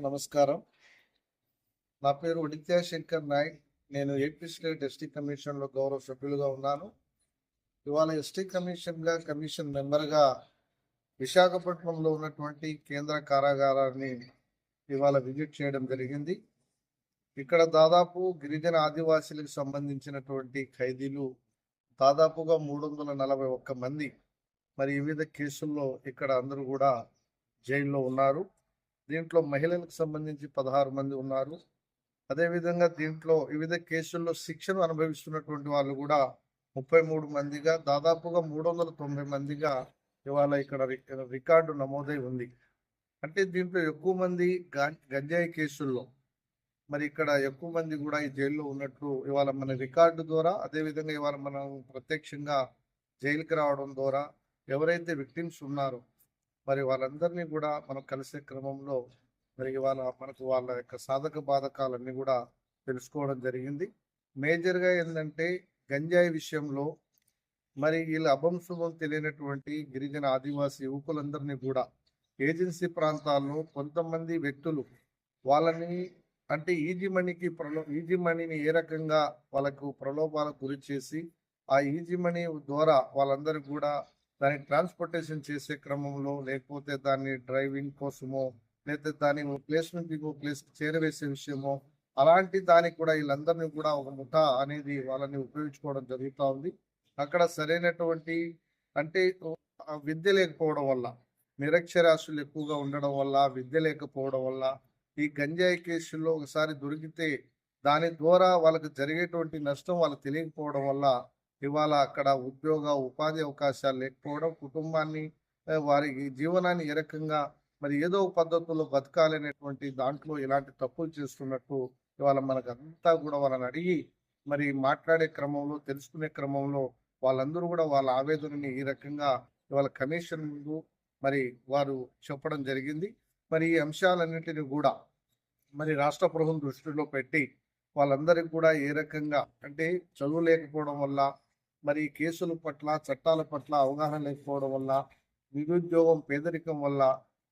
నమస్కారం. నా పేరు విద్యాశంకర్ నాయక్. నేను ఏపీ స్టేట్ ఎస్టీ కమిషన్లో గౌరవ సభ్యులుగా ఉన్నాను. ఇవాళ ఎస్టీ కమిషన్ మెంబర్గా విశాఖపట్నంలో ఉన్నటువంటి కేంద్ర కారాగారాన్ని ఇవాళ విజిట్ చేయడం జరిగింది. ఇక్కడ దాదాపు గిరిజన ఆదివాసీలకు సంబంధించినటువంటి ఖైదీలు దాదాపుగా 341 మంది మరి వివిధ కేసుల్లో ఇక్కడ అందరూ కూడా జైల్లో ఉన్నారు. దీంట్లో మహిళలకు సంబంధించి 16 మంది ఉన్నారు. అదేవిధంగా దీంట్లో వివిధ కేసుల్లో శిక్షను అనుభవిస్తున్నటువంటి వాళ్ళు కూడా 33 మందిగా దాదాపుగా 390 మందిగా ఇవాళ ఇక్కడ రికార్డు నమోదై ఉంది. అంటే దీంట్లో ఎక్కువ మంది గంజాయి కేసుల్లో మరి ఇక్కడ ఎక్కువ మంది కూడా ఈ జైల్లో ఉన్నట్లు ఇవాళ మన రికార్డు ద్వారా, అదేవిధంగా ఇవాళ మనం ప్రత్యక్షంగా జైలుకి రావడం ద్వారా ఎవరైతే విక్టిమ్స్ ఉన్నారో మరి వాళ్ళందరినీ కూడా మనం కలిసే క్రమంలో మరి ఇవాళ మనకు వాళ్ళ యొక్క సాధక బాధకాలన్నీ కూడా తెలుసుకోవడం జరిగింది. మేజర్గా ఏంటంటే గంజాయి విషయంలో మరి వీళ్ళ అభంశుభం తెలియనటువంటి గిరిజన ఆదివాసీ యువకులందరినీ కూడా ఏజెన్సీ ప్రాంతాల్లో కొంతమంది వ్యక్తులు వాళ్ళని అంటే ఈజీ మనీని ఏ రకంగా వాళ్ళకు ప్రలోభాలకు గురి చేసి ఆ ఈజీ మనీ ద్వారా వాళ్ళందరూ కూడా దాన్ని ట్రాన్స్పోర్టేషన్ చేసే క్రమంలో, లేకపోతే దాన్ని డ్రైవింగ్ కోసమో, లేకపోతే దాన్ని ప్లేస్ నుంచి ఇంకో ప్లేస్ చేరవేసే విషయమో, అలాంటి దానికి కూడా వీళ్ళందరినీ కూడా ఒక ముఠా అనేది వాళ్ళని ఉపయోగించుకోవడం జరుగుతూ ఉంది. అక్కడ సరైనటువంటి అంటే విద్య లేకపోవడం వల్ల, నిరక్షరాస్యులు ఎక్కువగా ఉండడం వల్ల, విద్య లేకపోవడం వల్ల ఈ గంజాయి కేసుల్లో ఒకసారి దొరికితే దాని ద్వారా వాళ్ళకి జరిగేటువంటి నష్టం వాళ్ళకి తెలియకపోవడం వల్ల ఇవాళ అక్కడ ఉపాధి అవకాశాలు లేకపోవడం, కుటుంబాన్ని వారి జీవనాన్ని ఏ రకంగా మరి ఏదో పద్ధతుల్లో బతకాలనేటువంటి దాంట్లో ఇలాంటి తప్పులు చేస్తున్నట్టు ఇవాళ మనకు అంతా కూడా వాళ్ళని అడిగి మరి మాట్లాడే క్రమంలో, తెలుసుకునే క్రమంలో వాళ్ళందరూ కూడా వాళ్ళ ఆవేదనని ఈ రకంగా ఇవాళ కమిషన్ ముందు మరి వారు చెప్పడం జరిగింది. మరి ఈ అంశాలన్నింటినీ కూడా మరి రాష్ట్ర ప్రభుత్వం దృష్టిలో పెట్టి వాళ్ళందరికీ కూడా ఏ రకంగా అంటే చదువు లేకపోవడం వల్ల, మరి కేసుల పట్ల, చట్టాల పట్ల అవగాహన లేకపోవడం వల్ల, నిరుద్యోగం, పేదరికం వల్ల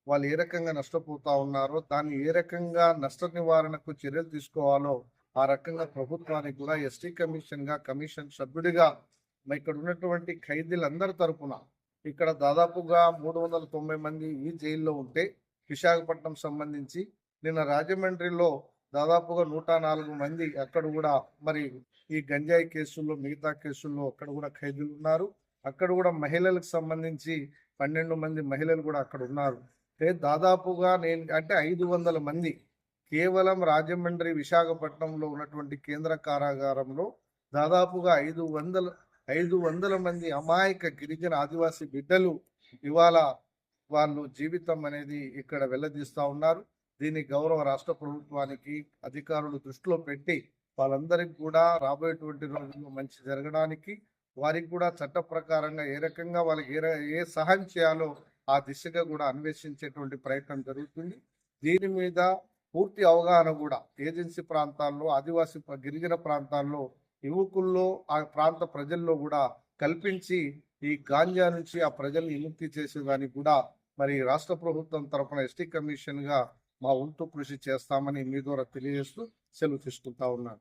వాళ్ళు ఏ రకంగా నష్టపోతా ఉన్నారో దాన్ని ఏ రకంగా నష్ట నివారణకు చర్యలు తీసుకోవాలో ఆ రకంగా ప్రభుత్వానికి కూడా ఎస్టీ కమిషన్ సభ్యుడిగా ఇక్కడ ఉన్నటువంటి ఖైదీలందరి తరఫున ఇక్కడ దాదాపుగా 390 మంది ఈ జైల్లో ఉంటే విశాఖపట్నం సంబంధించి నిన్న రాజమండ్రిలో దాదాపుగా 104 మంది అక్కడ కూడా మరి ఈ గంజాయి కేసుల్లో, మిగతా కేసుల్లో అక్కడ కూడా ఖైదీలు ఉన్నారు. అక్కడ కూడా మహిళలకు సంబంధించి 12 మంది మహిళలు కూడా అక్కడ ఉన్నారు. దాదాపుగా 500 మంది కేవలం రాజమండ్రి, విశాఖపట్నంలో ఉన్నటువంటి కేంద్ర కారాగారంలో దాదాపుగా 500 మంది అమాయక గిరిజన ఆదివాసీ బిడ్డలు ఇవాళ వాళ్ళు జీవితం అనేది ఇక్కడ వెల్లదీస్తూ ఉన్నారు. దీన్ని గౌరవ రాష్ట్ర ప్రభుత్వానికి అధికారులు దృష్టిలో పెట్టి వాళ్ళందరికీ కూడా రాబోయేటువంటి రోజుల్లో మంచి జరగడానికి, వారికి కూడా చట్ట ప్రకారంగా ఏ రకంగా వాళ్ళకి ఏ సహాయం చేయాలో ఆ దిశగా కూడా అన్వేషించేటువంటి ప్రయత్నం జరుగుతుంది. దీని మీద పూర్తి అవగాహన కూడా ఏజెన్సీ ప్రాంతాల్లో, ఆదివాసీ గిరిజన ప్రాంతాల్లో యువకుల్లో, ఆ ప్రాంత ప్రజల్లో కూడా కల్పించి ఈ గాంజా నుంచి ఆ ప్రజల్ని విముక్తి చేసేదానికి కూడా మరి రాష్ట్ర ప్రభుత్వం తరఫున ఎస్టీ కమిషన్గా మా వంతు కృషి చేస్తామని మీ ద్వారా తెలియజేస్తూ సెలవు తీసుకుంటా ఉన్నాను.